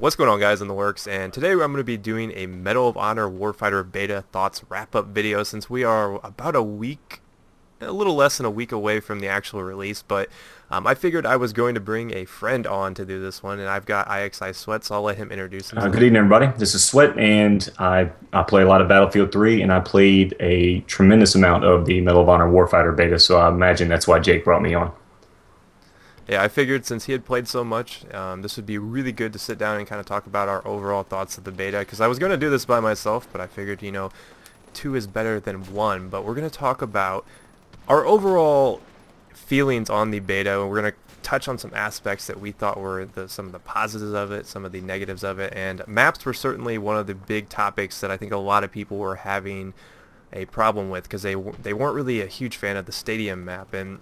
What's going on, guys, in the works? And today I'm going to be doing a Medal of Honor Warfighter beta thoughts wrap-up video since we are about a little less than a week away from the actual release. But I figured I was going to bring a friend on to do this one, and I've got IXISweat, so I'll let him introduce Good himself. evening, everybody. This is Sweat, and I play a lot of Battlefield 3, and I played a tremendous amount of the Medal of Honor Warfighter beta, so I imagine that's why Jake brought me on. Yeah, I figured since he had played so much, this would be really good to sit down and kind of talk about our overall thoughts of the beta. Because I was going to do this by myself, but I figured, two is better than one. But we're going to talk about our overall feelings on the beta, and we're going to touch on some aspects that we thought were some of the positives of it, some of the negatives of it, and maps were certainly one of the big topics that I think a lot of people were having a problem with because they weren't really a huge fan of the stadium map, and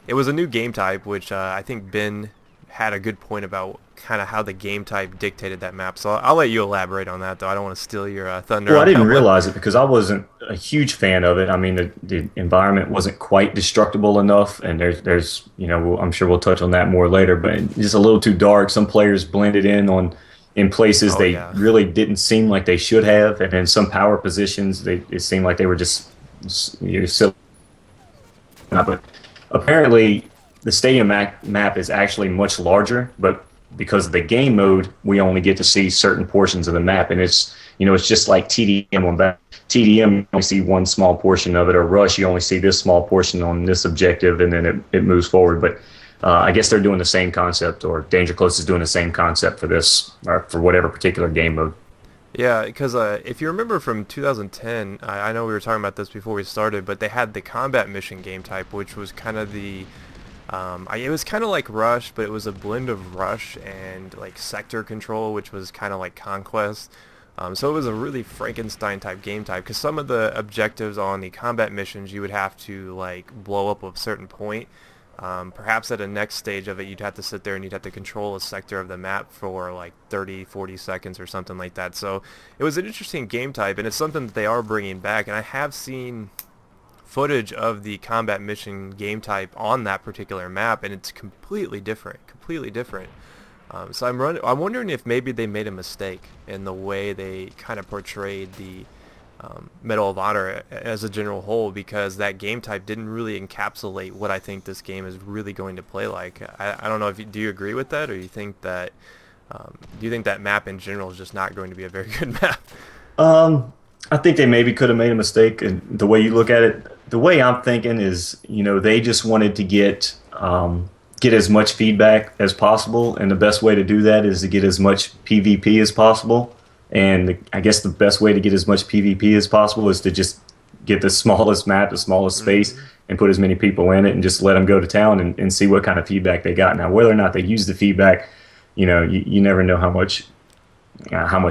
it was a new game type, which I think Ben had a good point about kind of how the game type dictated that map. So I'll let you elaborate on that, though. I don't want to steal your thunder Well, I on didn't that one. realize it because I wasn't a huge fan of it. I mean, the environment wasn't quite destructible enough, and I'm sure we'll touch on that more later, but it's just a little too dark. Some players blended in places Oh they yeah. really didn't seem like they should have, and in some power positions, it seemed like they were just silly. But apparently, the stadium map is actually much larger, but because of the game mode, we only get to see certain portions of the map, and it's just like TDM on back. TDM, you only see one small portion of it, or Rush, you only see this small portion on this objective, and then it moves forward. But I guess they're doing the same concept, or Danger Close is doing the same concept for this, or for whatever particular game mode. Yeah, because if you remember from 2010, I know we were talking about this before we started, but they had the combat mission game type, which was kind of it was kind of like Rush, but it was a blend of Rush and like sector control, which was kind of like Conquest. So it was a really Frankenstein type game type because some of the objectives on the combat missions you would have to like blow up a certain point. Perhaps at a next stage of it, you'd have to sit there and you'd have to control a sector of the map for like 30, 40 seconds or something like that. So it was an interesting game type, and it's something that they are bringing back. And I have seen footage of the combat mission game type on that particular map, and it's completely different, completely different. So I'm wondering if maybe they made a mistake in the way they kind of portrayed the Medal of Honor as a general whole, because that game type didn't really encapsulate what I think this game is really going to play like. I don't know if do you agree with that, or do you think that map in general is just not going to be a very good map? I think they maybe could have made a mistake in the way you look at it. The way I'm thinking is, they just wanted to get as much feedback as possible, and the best way to do that is to get as much PvP as possible. And I guess the best way to get as much PvP as possible is to just get the smallest map, the smallest space, Hmm. and put as many people in it, and just let them go to town and see what kind of feedback they got. Now, whether or not they use the feedback, you never know how much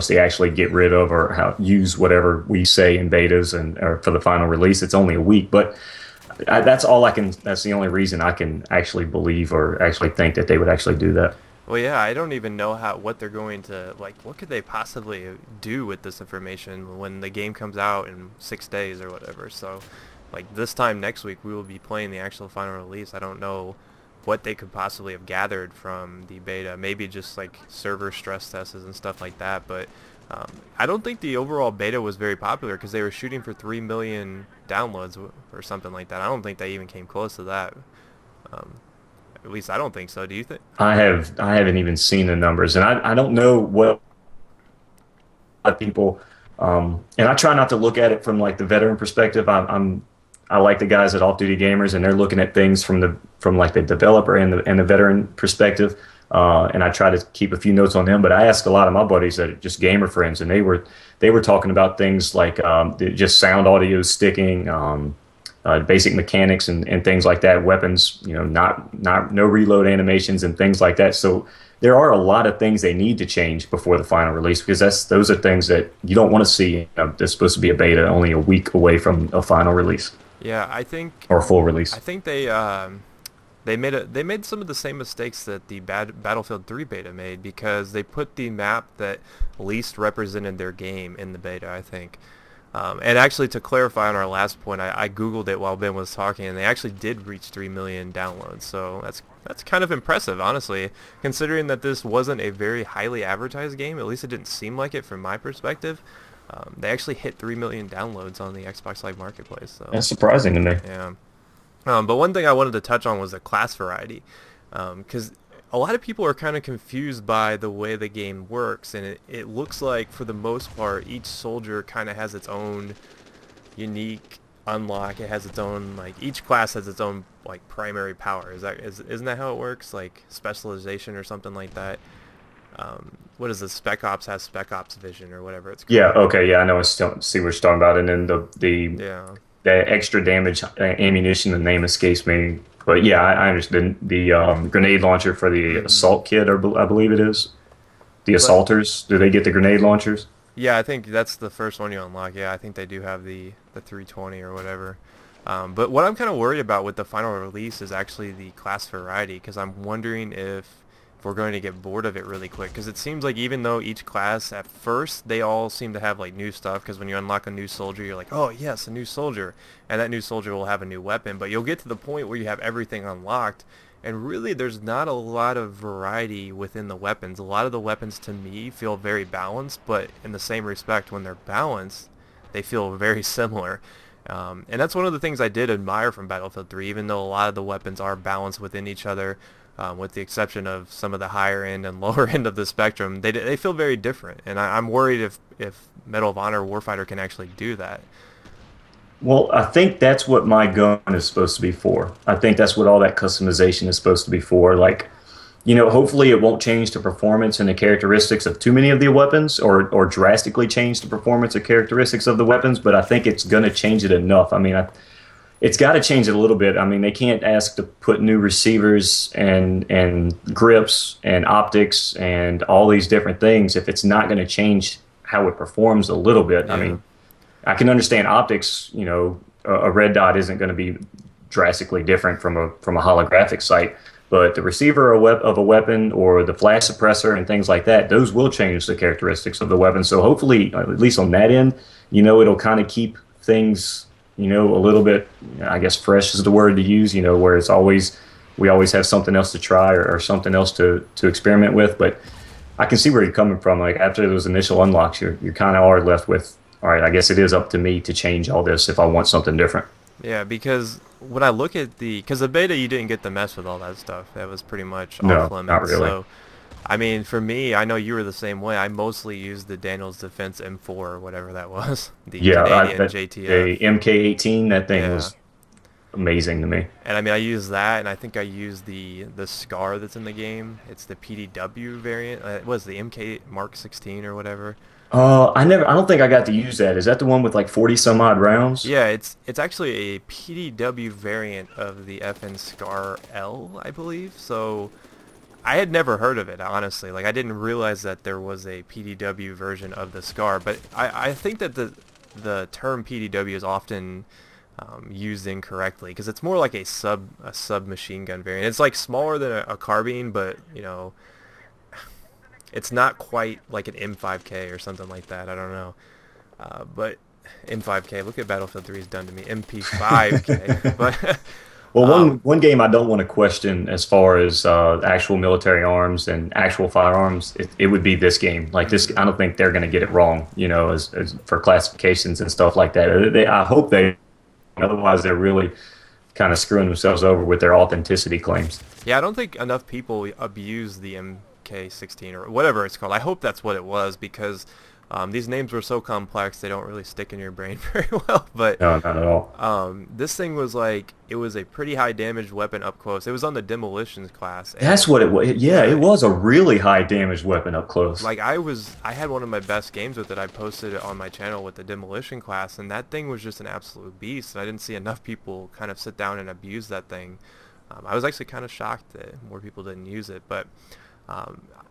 they actually get rid of or how use whatever we say in betas and or for the final release. It's only a week, but that's all I can. That's the only reason I can actually believe or actually think that they would actually do that. Well, yeah, I don't even know what they're going to like. What could they possibly do with this information when the game comes out in 6 days or whatever? So, like this time next week, we will be playing the actual final release. I don't know what they could possibly have gathered from the beta. Maybe just like server stress tests and stuff like that. But I don't think the overall beta was very popular because they were shooting for 3 million downloads or something like that. I don't think they even came close to that. Um, at least I don't think so. Do you think? I haven't even seen the numbers, and I don't know what people. And I try not to look at it from like the veteran perspective. I like the guys at Off Duty Gamers, and they're looking at things from like the developer and the veteran perspective. And I try to keep a few notes on them. But I asked a lot of my buddies that are just gamer friends, and they were talking about things like just sound audio sticking, basic mechanics and things like that. Weapons, not no reload animations and things like that. So there are a lot of things they need to change before the final release because those are things that you don't want to see. There's supposed to be a beta only a week away from a final release Yeah, I think or a full I release. think they made some of the same mistakes that the Battlefield 3 beta made because they put the map that least represented their game in the beta, I think. And actually, to clarify on our last point, I googled it while Ben was talking, and they actually did reach 3 million downloads. So That's kind of impressive, honestly, considering that this wasn't a very highly advertised game. At least it didn't seem like it from my perspective. They actually hit 3 million downloads on the Xbox Live Marketplace, so That's surprising to me. yeah. But one thing I wanted to touch on was the class variety, because a lot of people are kind of confused by the way the game works, and it looks like for the most part each soldier kind of has its own unique unlock. It has its own, like, each class has its own like primary power. Isn't that how it works? Like specialization or something like that. What is the Spec Ops has Spec Ops vision or whatever it's Yeah. called. Okay. Yeah. I know. I still see what you're talking about. And then Yeah. the extra damage ammunition. The name escapes me. But yeah, I understand the grenade launcher for the Hmm. assault kit. I believe it is the But assaulters. Do they get the grenade launchers? yeah, I think that's the first one you unlock. Yeah, I think they do have the 320 or whatever. But what I'm kind of worried about with the final release is actually the class variety, because I'm wondering if we're going to get bored of it really quick. Because it seems like even though each class at first they all seem to have like new stuff, because when you unlock a new soldier, you're like, oh yes, a new soldier, and that new soldier will have a new weapon. But you'll get to the point where you have everything unlocked, and really there's not a lot of variety within the weapons. A lot of the weapons to me feel very balanced, but in the same respect, when they're balanced, they feel very similar. And that's one of the things I did admire from Battlefield 3, even though a lot of the weapons are balanced within each other, with the exception of some of the higher end and lower end of the spectrum. They feel very different, and I'm worried if Medal of Honor Warfighter can actually do that. Well, I think that's what my gun is supposed to be for. I think that's what all that customization is supposed to be for. Like, hopefully it won't change the performance and the characteristics of too many of the weapons or drastically change the performance or characteristics of the weapons, but I think it's going to change it enough. I mean, it's got to change it a little bit. I mean, they can't ask to put new receivers and grips and optics and all these different things if it's not going to change how it performs a little bit. I Yeah. mean, I can understand optics. A red dot isn't going to be drastically different from a holographic sight, but the receiver of a weapon or the flash suppressor and things like that, those will change the characteristics of the weapon. So hopefully, at least on that end, it'll kind of keep things, a little bit, I guess, fresh is the word to use. Where we always have something else to try or something else to experiment with. But I can see where you're coming from. Like after those initial unlocks, you kind of are left with, all right, I guess it is up to me to change all this if I want something different. Yeah, because when I look at because the beta, you didn't get to mess with all that stuff. That was pretty much off No, not limits. really. So, I mean, for me, I know you were the same way. I mostly used the Daniel's Defense M4 or whatever that was, the Yeah, Canadian that JTF. the MK18, that thing Yeah, was amazing to me. and I mean, I used that, and I think I used the Scar that's in the game. It's the PDW variant. It was the MK Mark 16 or whatever. I don't think I got to use that. Is that the one with like 40 some odd rounds? Yeah, it's actually a PDW variant of the FN Scar L, I believe. So I had never heard of it, honestly. Like, I didn't realize that there was a PDW version of the Scar, but I think that the term PDW is often used incorrectly, because it's more like a sub machine gun variant. It's like smaller than a carbine, but it's not quite like an M5K or something like that. I don't know, but M5K. Look at Battlefield 3's done to me. MP5K, but Well, um, one game I don't want to question as far as actual military arms and actual firearms, it would be this game. Like this, I don't think they're going to get it wrong. As for classifications and stuff like that. I hope they. Otherwise, they're really kind of screwing themselves over with their authenticity claims. yeah, I don't think enough people abuse the MK16 or whatever it's called. I hope that's what it was, because these names were so complex they don't really stick in your brain very well. But No, not at all. this thing was like, it was a pretty high damage weapon up close. It was on the demolitions class, That's and what it was. Yeah, it yeah, was a really high damage weapon up close. like I had one of my best games with it. I posted it on my channel with the demolition class, and that thing was just an absolute beast. And I didn't see enough people kind of sit down and abuse that thing. I was actually kind of shocked that more people didn't use it. But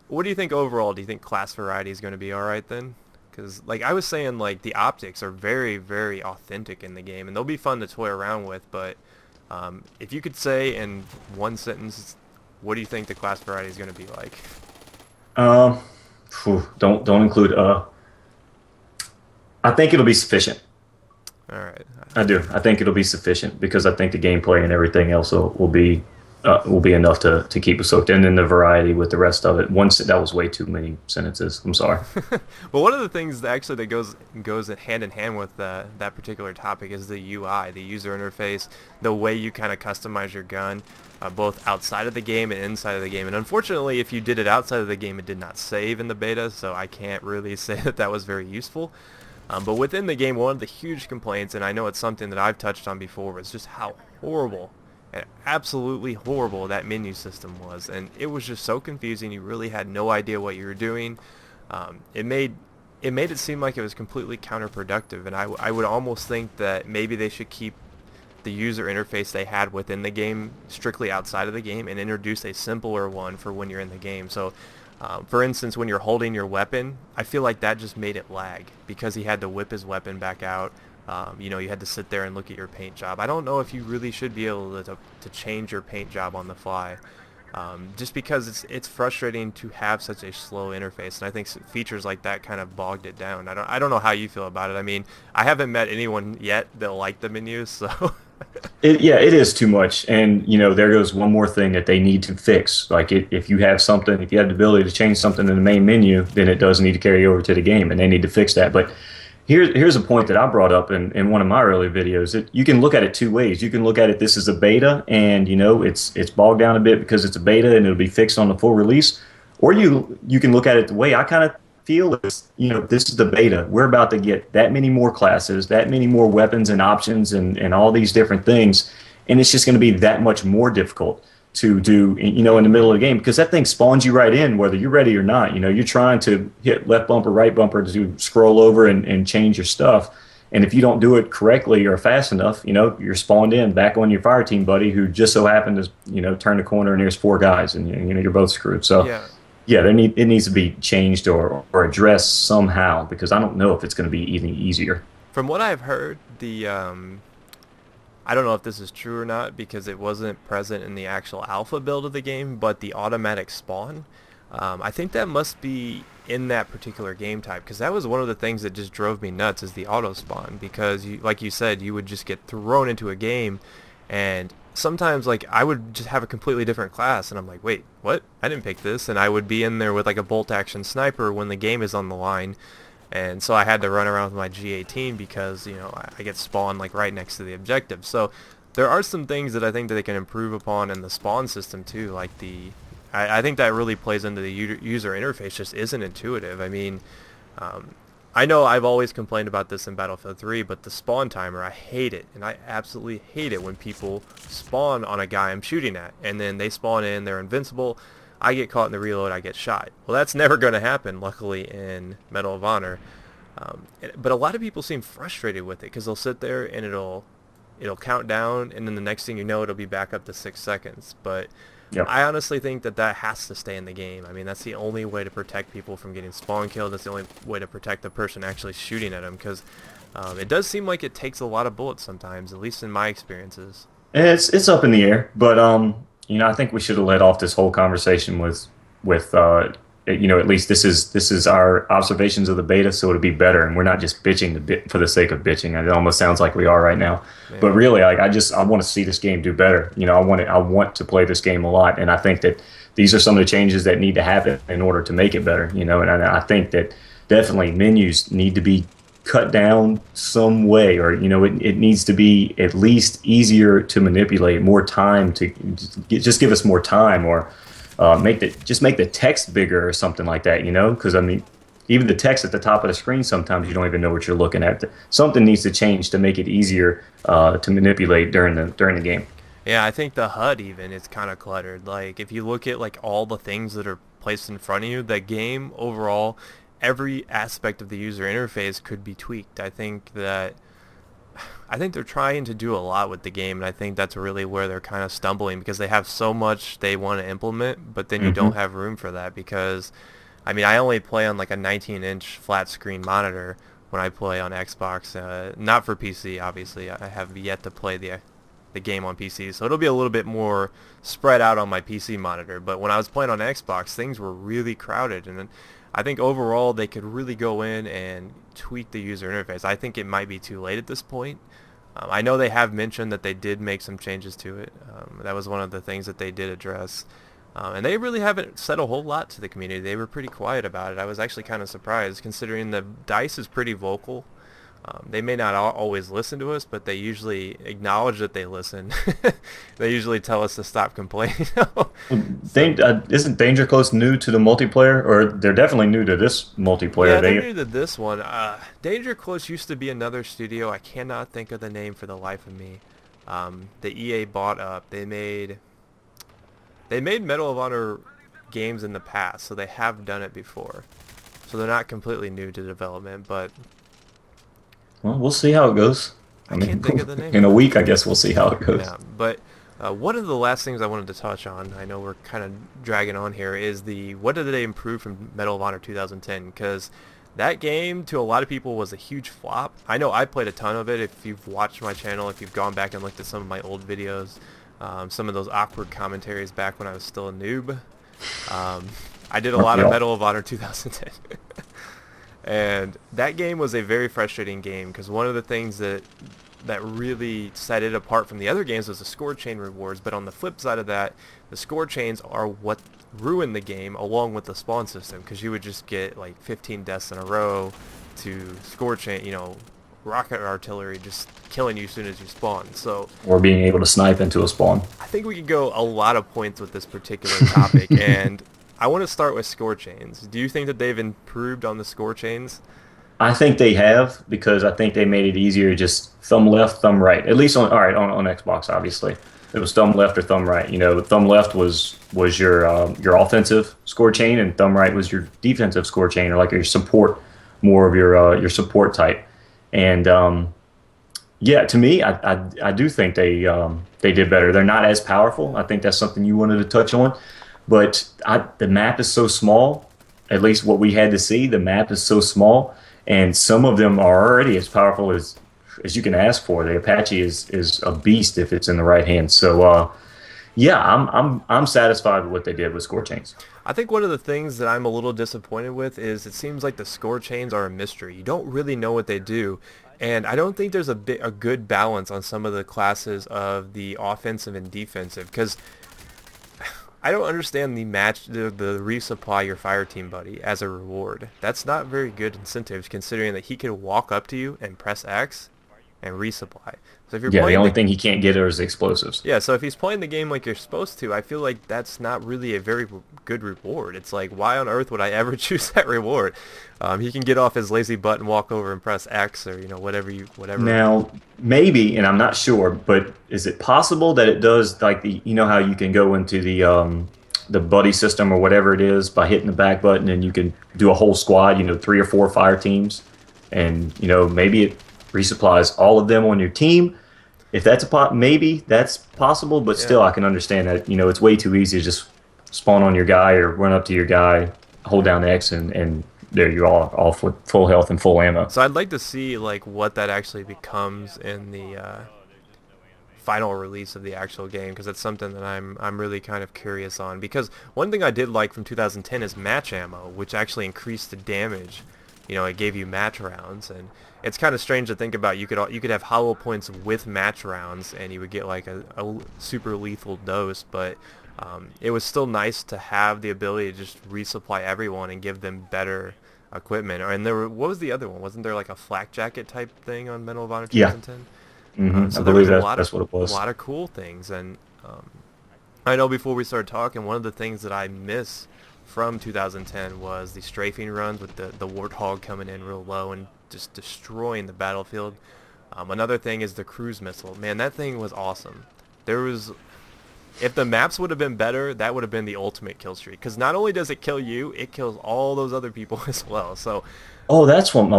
what do you think overall? Do you think class variety is going to be all right then? Because like I was saying, like the optics are very, very authentic in the game, and they'll be fun to toy around with. But if you could say in one sentence, what do you think the class variety is going to be like? Um, don't include. I think it'll be sufficient. All right. I do. I think it'll be sufficient because I think the gameplay and everything else will be will be enough to keep us hooked. And then the variety with the rest of it. Once that was way too many sentences. I'm sorry. Well, one of the things that actually that goes hand in hand with that particular topic is the UI, the user interface, the way you kind of customize your gun, both outside of the game and inside of the game. And unfortunately, if you did it outside of the game, it did not save in the beta, so I can't really say that that was very useful. But within the game, one of the huge complaints, and I know it's something that I've touched on before, was just how horrible, absolutely horrible that menu system was. And it was just so confusing. You really had no idea what you were doing. It made it seem like it was completely counterproductive, and I would almost think that maybe they should keep the user interface they had within the game strictly outside of the game and introduce a simpler one for when you're in the game. So for instance, when you're holding your weapon, I feel like that just made it lag because he had to whip his weapon back out. You know, you had to sit there and look at your paint job. I don't know if you really should be able to change your paint job on the fly. Just because it's frustrating to have such a slow interface, and I think features like that kind of bogged it down. I don't know how you feel about it. I mean, I haven't met anyone yet that like the menus, so Yeah, it is too much. And, you know, there goes one more thing that they need to fix. Like, if you have something, if you have the ability to change something in the main menu, then it does need to carry over to the game, and they need to fix that. But here's a point that I brought up in one of my early videos. You can look at it two ways. You can look at it, this is a beta, and, you know, it's bogged down a bit because it's a beta and it'll be fixed on the full release. Or you can look at it the way I kind of feel is, you know, this is the beta. We're about to get that many more classes, that many more weapons and options and all these different things, and it's just going to be that much more difficult to do, you know, in the middle of the game, because that thing spawns you right in whether you're ready or not. You know, you're trying to hit left bumper, right bumper to scroll over and change your stuff, and if you don't do it correctly or fast enough, you know, you're spawned in back on your fire team buddy who just so happened to, you know, turn the corner and there's four guys, and, you know, you're both screwed. So yeah. yeah, it needs to be changed or addressed somehow, because I don't know if it's going to be even easier. From what I've heard, I don't know if this is true or not because it wasn't present in the actual alpha build of the game, but the automatic spawn, I think that must be in that particular game type, because that was one of the things that just drove me nuts is the auto spawn, because like you said, you would just get thrown into a game, and sometimes like I would just have a completely different class and I'm like, wait, what? I didn't pick this, and I would be in there with like a bolt action sniper when the game is on the line. And so I had to run around with my G18 because, you know, I get spawned like right next to the objective. So there are some things that I think that they can improve upon in the spawn system too. Like I think that really plays into the user interface, just isn't intuitive. I mean, I know I've always complained about this in Battlefield 3, but the spawn timer, I hate it. And I absolutely hate it when people spawn on a guy I'm shooting at. And then they spawn in, they're invincible. I get caught in the reload, I get shot. Well, that's never going to happen, luckily, in Medal of Honor. But a lot of people seem frustrated with it because they'll sit there and it'll count down, and then the next thing you know, it'll be back up to 6 seconds. But Yep. I honestly think that has to stay in the game. I mean, that's the only way to protect people from getting spawn killed. That's the only way to protect the person actually shooting at them, because it does seem like it takes a lot of bullets sometimes, at least in my experiences. It's up in the air, but you know, I think we should have led off this whole conversation with you know, at least this is our observations of the beta, so it'll be better, and we're not just bitching for the sake of bitching. It almost sounds like we are right now, Yeah. but really, like, I want to see this game do better. You know, I want to play this game a lot, and I think that these are some of the changes that need to happen in order to make it better. You know, and I think that definitely menus need to be cut down some way, or, you know, it needs to be at least easier to manipulate, more time to just give us more time, or make the text bigger or something like that, you know, because I mean, even the text at the top of the screen, sometimes you don't even know what you're looking at. Something needs to change to make it easier to manipulate during the game. Yeah, I think the HUD even is kind of cluttered. Like, if you look at like all the things that are placed in front of you, the game overall, every aspect of the user interface could be tweaked. I think they're trying to do a lot with the game, and I think that's really where they're kind of stumbling, because they have so much they want to implement, but then you don't have room for that, because I mean, I only play on like a 19-inch flat screen monitor when I play on Xbox, not for PC, obviously. I have yet to play the game on PC, so it'll be a little bit more spread out on my PC monitor. But when I was playing on Xbox, things were really crowded, and I think overall they could really go in and tweak the user interface. I think it might be too late at this point, I know they have mentioned that they did make some changes to it. That was one of the things that they did address. And they really haven't said a whole lot to the community. They were pretty quiet about it. I was actually kind of surprised, considering the DICE is pretty vocal. They may not always listen to us, but they usually acknowledge that they listen. They usually tell us to stop complaining. Isn't Danger Close new to the multiplayer, or they're definitely new to this multiplayer? Yeah, they're new to this one. Danger Close used to be another studio. I cannot think of the name for the life of me. The EA bought up. They made Medal of Honor games in the past, so they have done it before. So they're not completely new to development, but Well, we'll see how it goes. I can't think of the name. In a week, I guess we'll see how it goes. Yeah, but one of the last things I wanted to touch on, I know we're kind of dragging on here, is what did they improve from Medal of Honor 2010? Because that game, to a lot of people, was a huge flop. I know I played a ton of it. If you've watched my channel, if you've gone back and looked at some of my old videos, some of those awkward commentaries back when I was still a noob, I did a lot of Medal of Honor 2010. And that game was a very frustrating game, because one of the things that really set it apart from the other games was the score chain rewards. But on the flip side of that, the score chains are what ruined the game, along with the spawn system, because you would just get like 15 deaths in a row to score chain, rocket artillery just killing you as soon as you spawn. So, or being able to snipe into a spawn. I think we could go a lot of points with this particular topic, and I want to start with score chains. Do you think that they've improved on the score chains? I think they have, because I think they made it easier to just thumb left, thumb right. At least on Xbox, obviously. It was thumb left or thumb right. Thumb left was your offensive score chain, and thumb right was your defensive score chain, or like your support, more of your support type. And yeah, to me, I do think they did better. They're not as powerful. I think that's something you wanted to touch on. But the map is so small, at least what we had to see, the map is so small, and some of them are already as powerful as you can ask for. The Apache is a beast if it's in the right hands. So, yeah, I'm satisfied with what they did with score chains. I think one of the things that I'm a little disappointed with is it seems like the score chains are a mystery. You don't really know what they do. And I don't think there's a good balance on some of the classes of the offensive and defensive, because I don't understand the resupply your fire team buddy as a reward. That's not very good incentives, considering that he could walk up to you and press X and resupply. So if you're playing the only thing he can't get are his explosives. Yeah, so if he's playing the game like you're supposed to, I feel like that's not really a very good reward. It's like, why on earth would I ever choose that reward? He can get off his lazy butt and walk over and press X, or whatever. Now, maybe, and I'm not sure, but is it possible that it does, like, how you can go into the buddy system or whatever it is by hitting the back button, and you can do a whole squad, 3 or 4 fire teams, and maybe it resupplies all of them on your team. If that's maybe that's possible, but still, I can understand that it's way too easy to just spawn on your guy or run up to your guy, hold down X, and there you're all off with full health and full ammo. So I'd like to see what that actually becomes in the final release of the actual game, because that's something that I'm really kind of curious on. Because one thing I did like from 2010 is match ammo, which actually increased the damage. It gave you match rounds, and it's kind of strange to think about. You could have hollow points with match rounds, and you would get like a super lethal dose, but it was still nice to have the ability to just resupply everyone and give them better equipment. What was the other one? Wasn't there like a flak jacket type thing on Medal of Honor 2010? Yeah. So I there was believe that's what it was. A lot of cool things, and I know before we started talking, one of the things that I miss from 2010 was the strafing runs with the Warthog coming in real low and just destroying the battlefield. Another thing is the cruise missile. Man, that thing was awesome. If the maps would have been better, that would have been the ultimate kill streak. Because not only does it kill you, it kills all those other people as well. So, that's what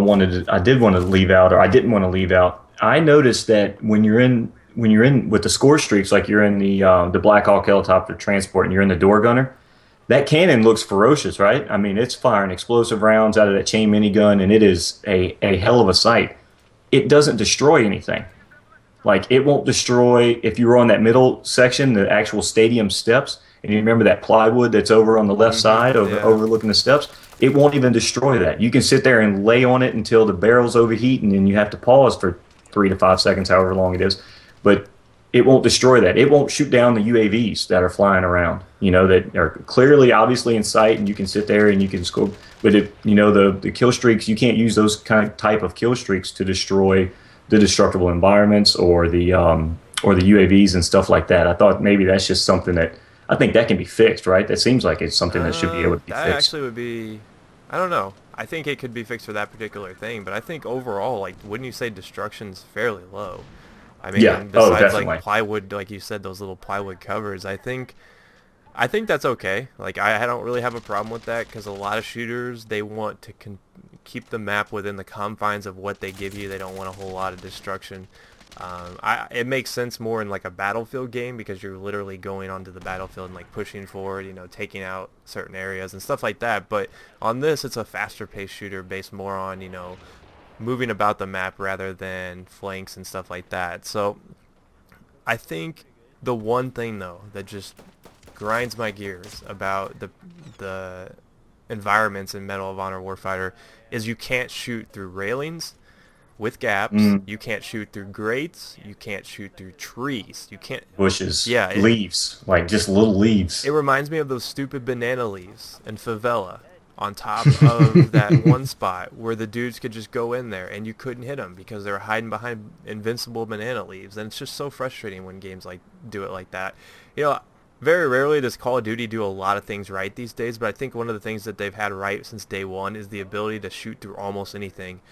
I did want to leave out, or I didn't want to leave out. I noticed that when you're in with the score streaks, like you're in the Black Hawk helicopter transport and you're in the door gunner, that cannon looks ferocious, right? I mean, it's firing explosive rounds out of that chain minigun, and it is a hell of a sight. It doesn't destroy anything. Like, it won't destroy, if you were on that middle section, the actual stadium steps, and you remember that plywood that's over on the left side, overlooking the steps, it won't even destroy that. You can sit there and lay on it until the barrels overheat, and then you have to pause for 3 to 5 seconds, however long it is. But it won't destroy that. It won't shoot down the UAVs that are flying around, that are clearly, obviously in sight, and you can sit there and you can score. But the kill streaks, you can't use those kind of type of kill streaks to destroy the destructible environments or the UAVs and stuff like that. I thought maybe that's just something that I think that can be fixed, right? That seems like it's something that should be able to be That fixed. actually would be, I don't know. I think it could be fixed for that particular thing, but I think overall, like, wouldn't you say destruction's fairly low? I Yeah. mean, Oh, besides like definitely. plywood, like you said, those little plywood covers, I think that's okay. Like I don't really have a problem with that because a lot of shooters they want to keep the map within the confines of what they give you. They don't want a whole lot of destruction. It makes sense more in like a battlefield game because you're literally going onto the battlefield and like pushing forward, taking out certain areas and stuff like that. But on this, it's a faster paced shooter based more on, moving about the map rather than flanks and stuff like that. So I think the one thing though that just grinds my gears about the environments in Medal of Honor Warfighter is you can't shoot through railings with gaps. Mm, You can't shoot through grates. You can't shoot through trees. You can't. bushes, Yeah, leaves, like just little it leaves. reminds me of those stupid banana leaves in Favela on top of that one spot where the dudes could just go in there and you couldn't hit them because they were hiding behind invincible banana leaves. And it's just so frustrating when games like do it like that. Very rarely does Call of Duty do a lot of things right these days, but I think one of the things that they've had right since day one is the ability to shoot through almost anything.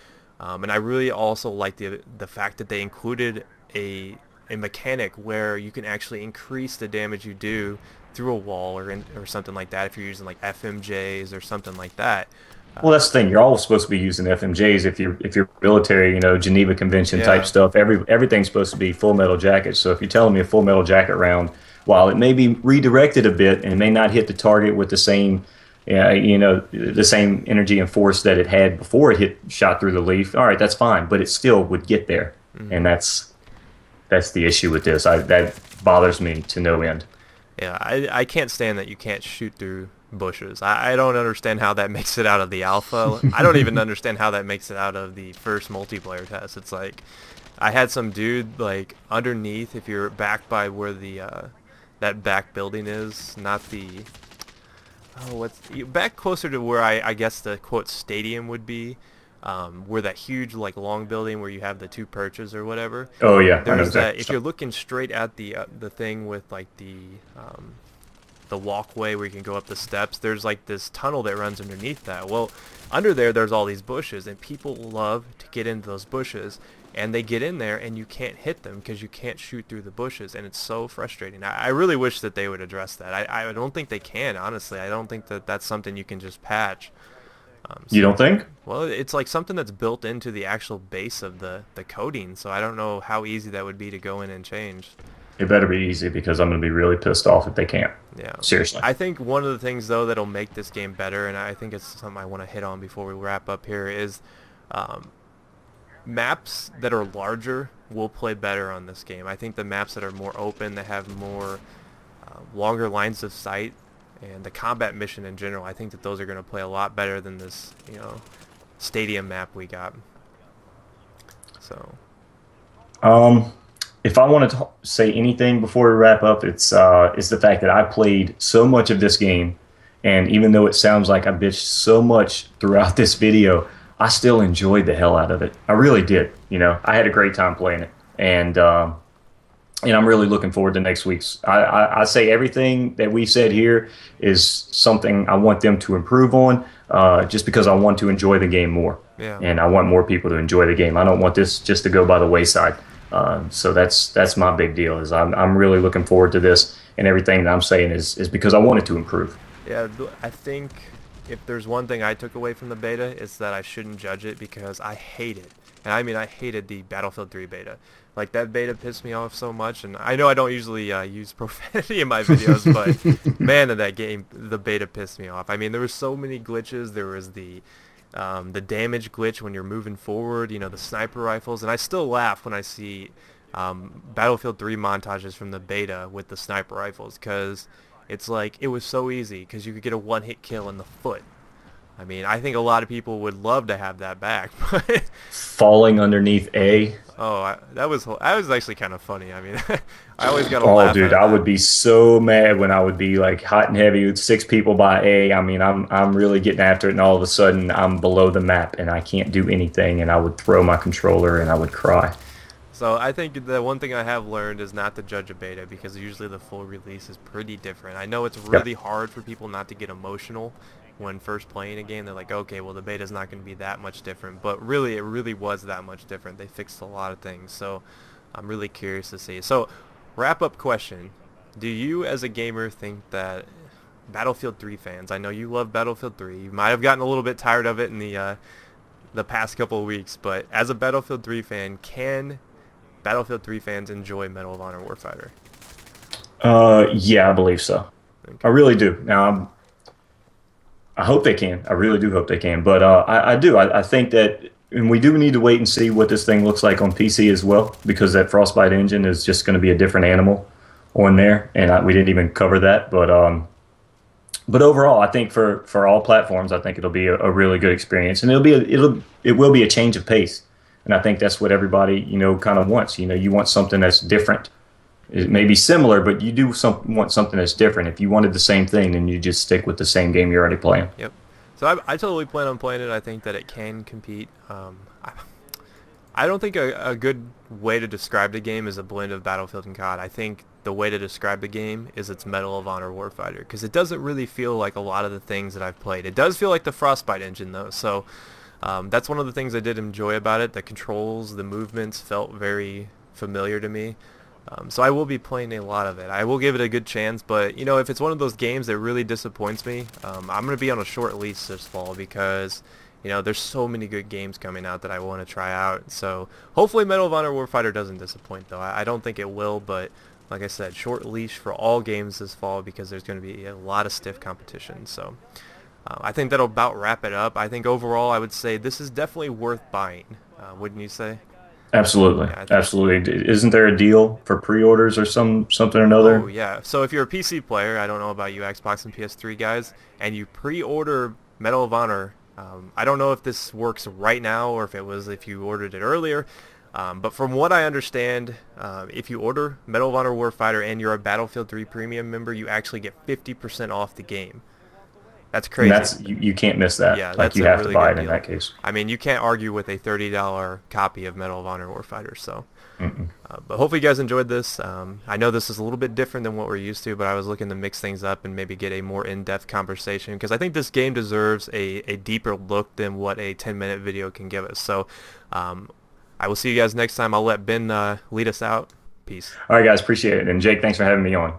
And I really also like the fact that they included a mechanic where you can actually increase the damage you do through a wall or something like that if you're using like FMJs or something like that. Well, that's the thing. You're always supposed to be using FMJs if you're military, Geneva Convention type Yeah. stuff. Everything's supposed to be full metal jacket. So if you're telling me a full metal jacket round, while it may be redirected a bit and it may not hit the target with the same, yeah, the same energy and force that it had before it shot through the leaf. All right, that's fine, but it still would get there, and Hmm. that's the issue with this. That bothers me to no end. Yeah, I can't stand that you can't shoot through bushes. I don't understand how that makes it out of the alpha. I don't even understand how that makes it out of the first multiplayer test. It's like I had some dude like underneath if you're back by where the that back building is, not the back closer to where I guess the quote stadium would be, where that huge like long building where you have the two perches or whatever. Oh yeah, I know There's that if exactly. you're looking straight at the thing with like the walkway where you can go up the steps, there's like this tunnel that runs underneath that. Well, under there's all these bushes and people love to get into those bushes and they get in there and you can't hit them because you can't shoot through the bushes and it's so frustrating. I really wish that they would address that. I don't think they can, honestly. I don't think that that's something you can just patch. You don't think? Well, it's like something that's built into the actual base of the coding, so I don't know how easy that would be to go in and change. It better be easy because I'm going to be really pissed off if they can't. Yeah. Seriously. I think one of the things, though, that'll make this game better, and I think it's something I want to hit on before we wrap up here, is um, maps that are larger will play better on this game. I think the maps that are more open, that have more longer lines of sight, and the combat mission in general, I think that those are going to play a lot better than this, stadium map we got. So, Um, if I want to say anything before we wrap up, it's the fact that I played so much of this game, and even though it sounds like I bitched so much throughout this video, I still enjoyed the hell out of it. I really did. I had a great time playing it, and I'm really looking forward to next week's. I say everything that we said here is something I want them to improve on, just because I want to enjoy the game more, yeah. and I want more people to enjoy the game. I don't want this just to go by the wayside. So that's my big deal. Is I'm really looking forward to this, and everything that I'm saying is because I want it to improve. Yeah, I think if there's one thing I took away from the beta, it's that I shouldn't judge it because I hate it. And I mean, I hated the Battlefield 3 beta. Like, that beta pissed me off so much, and I know I don't usually use profanity in my videos, but man, did that game, the beta pissed me off. I mean, there were so many glitches. There was the damage glitch when you're moving forward, the sniper rifles, and I still laugh when I see Battlefield 3 montages from the beta with the sniper rifles, because it's like, it was so easy, because you could get a one-hit kill in the foot. I mean, I think a lot of people would love to have that back, but Falling underneath A. oh, that was actually kind of funny. I mean, I always got to Oh, laugh dude, at I that. would be so mad when I would be like hot and heavy with six people by A. I mean, I'm really getting after it, and all of a sudden I'm below the map and I can't do anything, and I would throw my controller and I would cry. So I think the one thing I have learned is not to judge a beta because usually the full release is pretty different. I know it's really Yep. hard for people not to get emotional when first playing a game. They're like, okay, well the beta's not going to be that much different, but really it really was that much different. They fixed a lot of things, so I'm really curious to see. So wrap up question: do you as a gamer think that Battlefield 3 fans? I know you love Battlefield 3. You might have gotten a little bit tired of it in the past couple of weeks, but as a Battlefield 3 fan, can Battlefield 3 fans enjoy Medal of Honor Warfighter? Yeah, I believe so. I Okay. really do. Now, I hope they can. I really do hope they can. But I do. I think that, and we do need to wait and see what this thing looks like on PC as well, because that Frostbite engine is just going to be a different animal on there, and we didn't even cover that. But overall, I think for all platforms, I think it'll be a really good experience, and it will be a change of pace, and I think that's what everybody kind of wants. You want something that's different. It may be similar, but you do want something that's different. If you wanted the same thing, then you just stick with the same game you're already playing. Yep. So I totally plan on playing it. I think that it can compete. I don't think a good way to describe the game is a blend of Battlefield and COD. I think the way to describe the game is its Medal of Honor Warfighter because it doesn't really feel like a lot of the things that I've played. It does feel like the Frostbite engine though, so that's one of the things I did enjoy about it. The controls, the movements felt very familiar to me. So I will be playing a lot of it. I will give it a good chance, but if it's one of those games that really disappoints me, I'm going to be on a short lease this fall because there's so many good games coming out that I want to try out. So hopefully Medal of Honor Warfighter doesn't disappoint though. I don't think it will, but like I said, short leash for all games this fall because there's going to be a lot of stiff competition. So I think that'll about wrap it up. I think overall I would say this is definitely worth buying. Wouldn't you say? Absolutely, Yeah, I think so. absolutely. Isn't there a deal for pre-orders or something or Oh another? yeah. So if you're a PC player, I don't know about you Xbox and PS3 guys, and you pre-order Medal of Honor, I don't know if this works right now or if you ordered it earlier, but from what I understand, if you order Medal of Honor Warfighter and you're a Battlefield 3 Premium member, you actually get 50% off the game. That's And crazy. you can't miss that. Yeah, Like that's you a have to really buy good it in deal. that case. I mean, you can't argue with a $30 copy of Medal of Honor Warfighter, so. Mm-mm. But hopefully you guys enjoyed this. I know this is a little bit different than what we're used to, but I was looking to mix things up and maybe get a more in-depth conversation because I think this game deserves a deeper look than what a 10-minute video can give us. So I will see you guys next time. I'll let Ben lead us out. Peace. All right, guys, appreciate it. And Jake, thanks for having me on.